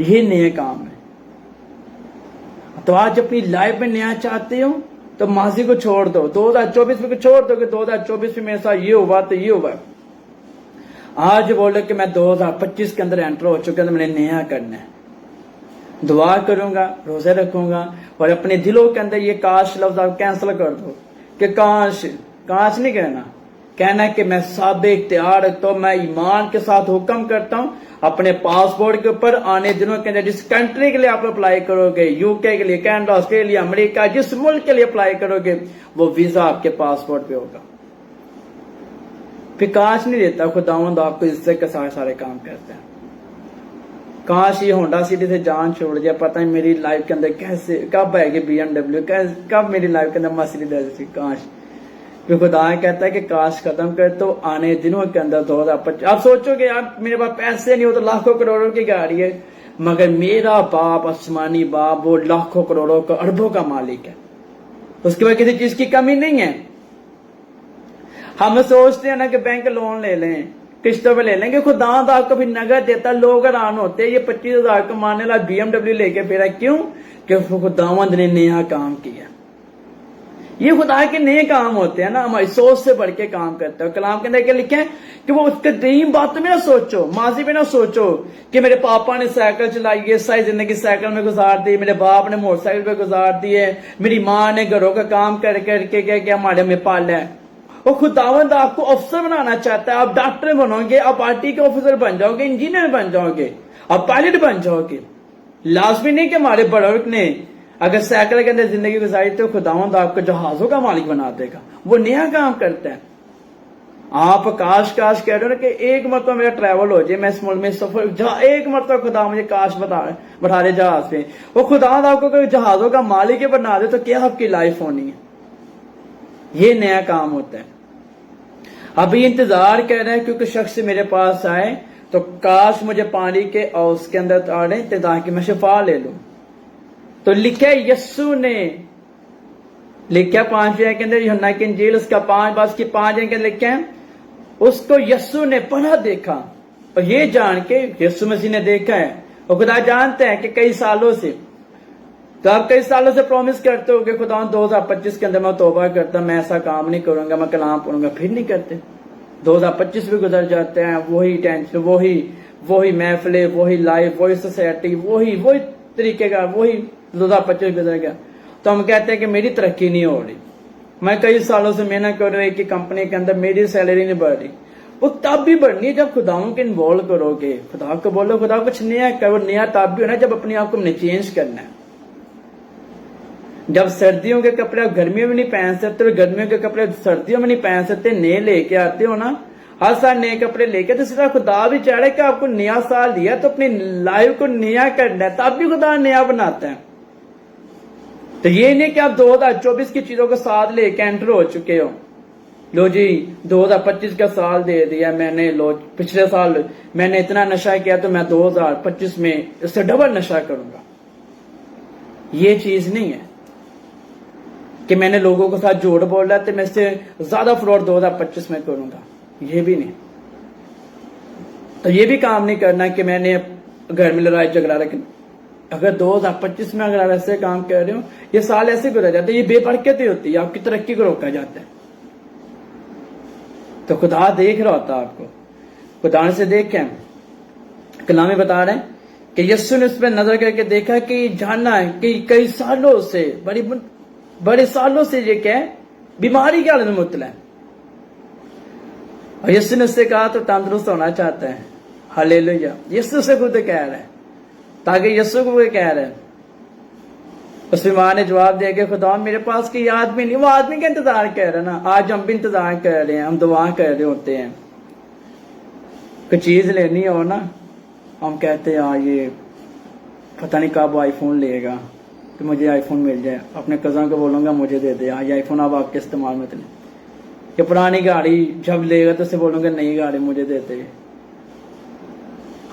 ये नए काम है। तो आज अपनी लाइफ में नया चाहते हो तो माजी को छोड़ दो, 2024 में छोड़ दो कि 2024 में मेरे साथ ये हुआ तो ये हुआ। आज बोलो कि मैं 2025 के अंदर एंटर हो चुका है, तो मैंने नया करना है। दुआ करूंगा, रोजे रखूंगा, और अपने दिलों के अंदर ये काश लफ्ज आप कैंसिल कर दो कि काश नहीं कहना कि मैं साबे इख्तियार तो मैं ईमान के साथ हुक्म करता हूं अपने पासपोर्ट के ऊपर आने दिनों के अंदर जिस कंट्री के लिए आप अप्लाई करोगे, यूके के लिए, कनाडा, ऑस्ट्रेलिया, अमेरिका, जिस मुल्क के लिए अप्लाई करोगे वो वीजा आपके पासपोर्ट पे होगा। फिर काश नहीं देता खुदावंद आपको इज्जत के साथ सारे काम करते हैं। काश ये होंडा सिटी से जान छोड़ जाए, पता है मेरी लाइफ के अंदर कैसे कब आएगी BMW, कब मेरी लाइफ के अंदर मर्सिडीज। काश फिर खुदा कहता है कि काश खत्म कर तो आने दिनों के अंदर 2025। आप सोचोगे यार मेरे पास पैसे नहीं हो तो लाखों करोड़ों की गाड़ी है, मगर मेरा बाप आसमानी बाप वो लाखों करोड़ों का अरबों का मालिक है, उसके बाद किसी चीज की कमी नहीं है। हम सोचते हैं ना कि बैंक लोन ले लें, किस्तों पे ले लेंगे, खुदा आपको भी नगद देता। लोग हैरान होते हैं ये 25,000 कमाने वाला BMW लेके फिरा, क्यों? कि खुदावंद ने नया काम किया। یہ خدا کے نئے کام ہوتے ہیں نا، ہماری سوچ سے بڑھ کے کام کرتے ہیں. کلام کے اندر کیا لکھا ہے کہ وہ اس قدیم باتوں میں نہ سوچو، ماضی میں نہ سوچو کہ میرے پاپا نے سائیکل چلائی ہے، ساری زندگی سائیکل میں گزار دی، میرے باپ نے موٹر سائیکل پہ گزار دی ہے، میری ماں نے گھروں کا کام کر کے ہمارے میں پالا ہے. وہ خداوند آپ کو افسر بنانا چاہتا ہے. آپ ڈاکٹر بنو گے، آپ پارٹی کے آفیسر بن جاؤ گے، انجینئر بن جاؤ گے، آپ پائلٹ بن جاؤ گے. لازمی نہیں کہ ہمارے بڑوں نے اگر سائیکل کے اندر زندگی گزاری تو خداوند آپ کو جہازوں کا مالک بنا دے گا. وہ نیا کام کرتا ہے. آپ کاش کہہ رہے ہو نا کہ ایک مرتبہ میرا ٹریول ہو جائے، میں اس ملک میں سفر، ایک مرتبہ خدا مجھے کاش بٹھا دے جہاز پہ. وہ خداوند آپ کو جہازوں کا مالک بنا دے تو کیا آپ کی لائف ہونی ہے. یہ نیا کام ہوتا ہے. ابھی انتظار کر رہے ہیں کیونکہ شخص میرے پاس آئے تو کاش مجھے پانی کے اور اس کے اندر اتارے تاکہ میں شفا لے لوں. تو لکھا یسو نے، لکھا 5 کے اندر یوحنا کی انجیل اس کا 5 کے اندر لکھا ہے اس کو یسو نے پڑھا دیکھا، اور یہ جان کے یسو مسیح نے دیکھا ہے. اور خدا جانتے ہیں کہ کئی سالوں سے، تو آپ کئی سالوں سے پرومس کرتے ہو کہ خدا 2025 کے اندر میں توبہ کرتا، میں ایسا کام نہیں کروں گا، میں کلام پڑھوں گا، پھر نہیں کرتے. 2025 بھی گزر جاتے ہیں، وہی ٹینشن، وہی محفلیں، وہی لائف، وہی سوسائٹی، وہی طریقے کا، وہی 2025 گزر گیا. تو ہم کہتے ہیں کہ میری ترقی نہیں ہو رہی، میں کئی سالوں سے محنت کر رہا ہوں ایک ہی کمپنی کے اندر، میری سیلری نہیں بڑھ رہی. وہ تب بھی بڑھنی ہے جب خداؤں کے انوالو کرو گے. خدا کو بولو خدا کچھ نیا کرو. نیا تب بھی ہونا جب اپنے آپ کو ہم نے چینج کرنا ہے. جب سردیوں کے کپڑے آپ گرمیوں میں نہیں پہن سکتے اور گرمیوں کے کپڑے سردیوں میں نہیں پہن سکتے، نئے لے کے آتے ہو نا، ہر سال نئے کپڑے لے کے، تو اس طرح خدا بھی چاہ رہا ہے کہ آپ کو نیا سال دیا تو اپنی لائف کو نیا کرنا ہے، تب بھی خدا نیا بناتا ہے. تو یہ نہیں کہ آپ 2024 کی چیزوں کو ساتھ لے کے انٹر ہو چکے ہو، لو جی 2025 کا سال دے دیا میں نے، لو پچھلے سال میں نے اتنا نشہ کیا تو میں 2025 میں اس سے ڈبل نشہ کروں گا. یہ چیز نہیں ہے کہ میں نے لوگوں کے ساتھ جھوٹ بولا تو میں اس سے زیادہ فراڈ 2025 میں کروں گا. یہ بھی نہیں. تو یہ بھی کام نہیں کرنا کہ میں نے گھر میں لڑائی جھگڑا رکھنا. اگر 2025 میں اگر آپ ایسے کام کر رہے ہو، یہ سال ایسے گزر جاتے ہیں، یہ بے برکتیں ہوتی ہے، آپ کی ترقی کو روکا جاتا ہے. تو خدا دیکھ رہا ہوتا آپ کو. خدا سے دیکھ کے کلام میں بتا رہے ہیں کہ یسوع نے اس پہ نظر کر کے دیکھا کہ جاننا ہے کہ کئی سالوں سے بڑے سالوں سے یہ کیا ہے، بیماری کے حالت میں مبتلا ہے. اور یسوع نے اس سے کہا تو تندرست ہونا چاہتا ہے. ہلیلویا. یسوع سے خود کہہ رہا ہے تاکہ یسوع کو وہ کہہ رہا ہے. اس بیمار نے جواب دیا کہ خدا میرے پاس کوئی آدمی نہیں. وہ آدمی کا انتظار کر رہا ہے نا. آج ہم بھی انتظار کر رہے ہیں، ہم دعا کر رہے ہوتے ہیں. کوئی چیز لینی ہو نا، ہم کہتے ہیں یہ پتہ نہیں کب آئی فون لے گا کہ مجھے آئی فون مل جائے. اپنے کزن کو بولوں گا مجھے دے دے، یہ آئی فون اب آپ کے استعمال میں نہیں. کہ پرانی گاڑی جب لے گا تو اسے بولوں گا نئی گاڑی مجھے دیتے.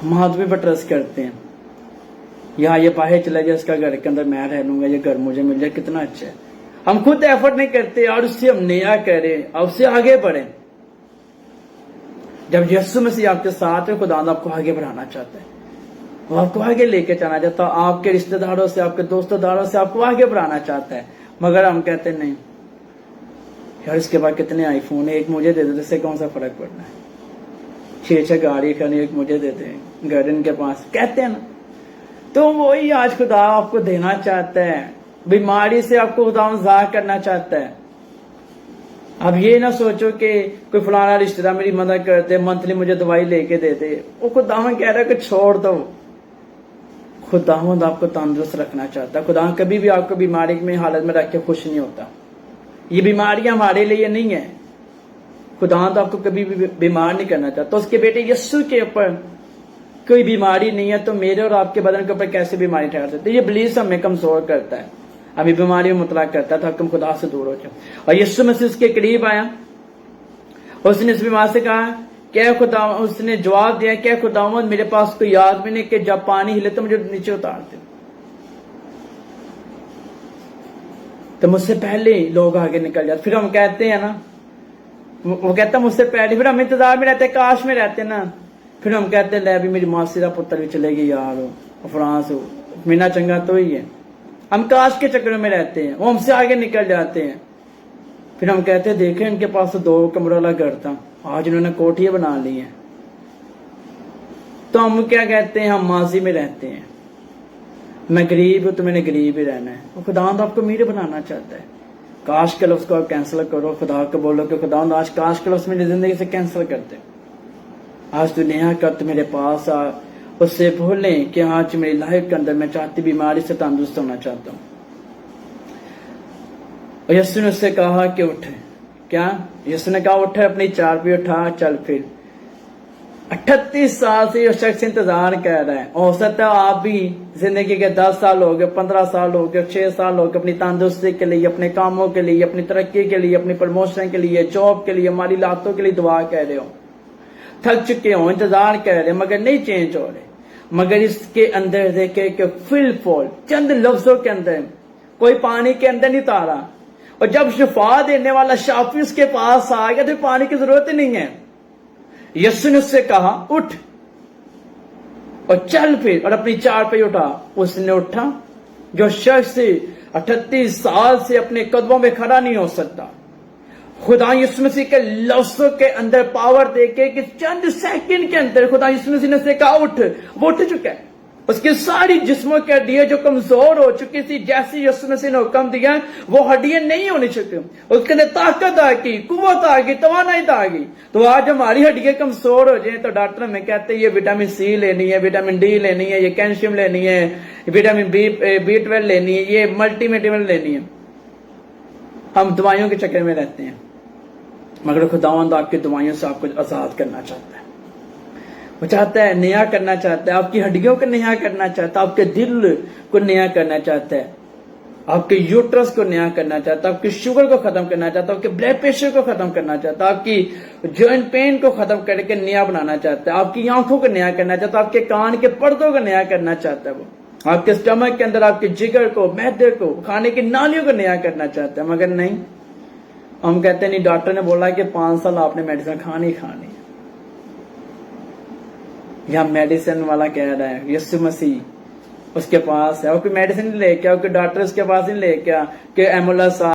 ہم آدمی پر ٹرسٹ کرتے ہیں. یہ باہر چلا جائے، اس کا گھر کے اندر میں رہ لوں گا، یہ گھر مجھے مل جائے، کتنا اچھا ہے. ہم خود ایفرٹ نہیں کرتے اور اس سے ہم نیا کریں اور اس سے آگے بڑھیں. جب یسوع مسیح آپ کے ساتھ ہے، خدا آپ کو آگے بڑھانا چاہتا ہے، وہ آپ کو آگے لے کے جانا چاہتا ہے. آپ کے رشتہ داروں سے، آپ کے دوستوں داروں سے آپ کو آگے بڑھانا چاہتا ہے. مگر ہم کہتے نہیں یار اس کے بعد کتنے آئی فون ہے، ایک مجھے دے دے، اس سے کون سا فرق پڑنا ہے. 6 گاڑی کرنی، ایک مجھے دے دیں، گھر ان کے پاس کہتے ہیں نا. تو وہی آج خدا آپ کو دینا چاہتا ہے. بیماری سے آپ کو خدا ظاہر کرنا چاہتا ہے. اب یہ نہ سوچو کہ کوئی فلانا رشتہ دار میری مدد کرتے، منتھلی مجھے دوائی لے کے دیتے. وہ خدا کہہ رہا ہے کہ چھوڑ دو. خدا آپ کو تندرست رکھنا چاہتا ہے. خدا کبھی بھی آپ کو بیماری میں حالت میں رکھ کے خوش نہیں ہوتا. یہ بیماریاں ہمارے لیے نہیں ہیں. خدا تو آپ کو کبھی بھی بیمار نہیں کرنا چاہتا. تو اس کے بیٹے یسوع کے اوپر کوئی بیماری نہیں ہے تو میرے اور آپ کے بدن کے اوپر کیسے بیماری ٹھہر سکتی ہے؟ یہ ابلیس ہمیں کمزور کرتا ہے، ہمیں بیماری میں مطلع کرتا ہے تاکہ ہم خدا سے دور ہو جائیں. اور یسوع مسیح اس کے قریب آیا، اس نے اس بیمار سے کہا کیا خدا، اس نے جواب دیا کیا خداوند میرے پاس کوئی آدمی نہیں کہ جب پانی ہلے تو مجھے نیچے اتار دے. تو مجھ سے پہلے لوگ آگے نکل جاتے. پھر ہم کہتے ہیں نا، وہ کہتا مجھ سے پہلے، پھر ہم انتظار میں رہتے، کاش میں رہتے نا. پھر ہم کہتے ہیں لے بھی میری معاشرہ پتر بھی چلے گی یار، فرانس ہو، مینا چنگا تو ہی ہے. ہم کاش کے چکروں میں رہتے ہیں، وہ ہم سے آگے نکل جاتے ہیں. پھر ہم کہتے ہیں دیکھیں ان کے پاس تو 2 کمروں والا گھر تھا، آج انہوں نے کوٹھیاں بنا لی ہیں۔ تو ہم کیا کہتے ہیں، ہم ماضی میں رہتے ہیں، میں غریب ہوں تو میں نے غریب ہی رہنا ہے۔ وہ خدا آپ کو امیر بنانا چاہتا ہے۔ کاش کے لفظ کو آپ کینسل کرو، خدا کو بولو کہ خدا آج کاش کے لفظ میری زندگی سے کینسل کر دے، آج دنیا کا تو میرے پاس آ، اس سے بولیں کہ آج میری لائف کے اندر میں چاہتی بیماری سے تندرست ہونا چاہتا ہوں۔ اور یسوع نے اس سے کہا کہ اٹھ، کیا یسوع نے کہا اٹھ، اپنی چارپائی اٹھا، چل پھر۔ 38 سال سے یہ شخص انتظار کر رہا ہے، ہو سکتا ہے آپ بھی زندگی کے 10 سال ہو گئے، 15 سال ہو گئے، 6 سال ہو گئے، اپنی تندرستی کے لیے، اپنے کاموں کے لیے، اپنی ترقی کے لیے، اپنی پروموشن کے لیے، جاب کے لیے، مالی لاحتوں کے لیے دعا کر رہے ہو، تھک چکے ہو، انتظار کر رہے مگر نہیں چینج ہو رہے۔ مگر اس کے اندر دیکھے کہ فل فول چند لفظوں کے اندر کوئی پانی کے اندر نہیں اتارا، اور جب شفا دینے والا شافی اس کے پاس آ گیا تو پانی کی ضرورت ہی نہیں ہے۔ یسوع نے اس سے کہا اٹھ اور چل پھر، اور اپنی چارپائی اٹھا۔ اس نے اٹھا۔ جو شخص 38 سال سے اپنے قدموں میں کھڑا نہیں ہو سکتا، خدا یسوع مسیح کے لفظوں کے اندر پاور دے کے کہ چند سیکنڈ کے اندر خدا یسوع مسیح نے اسے کہا اٹھ، وہ اٹھ چکا ہے۔ اس کی ساری جسموں کی ہڈیاں جو کمزور ہو چکی تھی، جیسی یسوع مسیح نے حکم دیا وہ ہڈیاں نہیں ہونی چاہیے، اس کے اندر طاقت آ گئی، قوت آ گئی، توانائی آ گئی۔ تو آج ہماری ہڈیاں کمزور ہو جائیں تو ڈاکٹر ہمیں کہتے ہیں یہ وٹامن سی لینی ہے، وٹامن ڈی لینی ہے، یہ کیلشیم لینی ہے، وٹامن B12 لینی ہے، یہ ملٹی وٹامن لینی ہے۔ ہم دوائیوں کے چکر میں رہتے ہیں، مگر خداوند آپ کی دوائیوں سے آپ کو آزاد کرنا چاہتا ہے۔ وہ چاہتا ہے نیا کرنا چاہتا ہے، آپ کی ہڈیوں کو نیا کرنا چاہتا ہے، آپ کے دل کو نیا کرنا چاہتا ہے، آپ کے یوٹرس کو نیا کرنا چاہتا ہے، آپ کی شوگر کو ختم کرنا چاہتا ہے، آپ کے بلڈ پریشر کو ختم کرنا چاہتا ہے، آپ کی جوائنٹ پین کو ختم کر کے نیا بنانا چاہتا ہے، آپ کی آنکھوں کو نیا کرنا چاہتا ہے، آپ کے کان کے پردوں کو نیا کرنا چاہتا ہے، وہ آپ کے اسٹمک کے اندر آپ کے جگر کو، معدے کو، کھانے کی نالیوں کو نیا کرنا چاہتا ہے۔ مگر نہیں، ہم کہتے ہیں نہیں، ڈاکٹر نے بولا کہ 5 سال آپ نے میڈیسن کھانی کھانی، یا میڈیسن والا کہہ رہا ہے یسوع مسیح اس کے پاس ہے، اور کوئی میڈیسن نہیں لے کے، اور کوئی ڈاکٹر اس کے پاس نہیں لے کے کہ ایمولا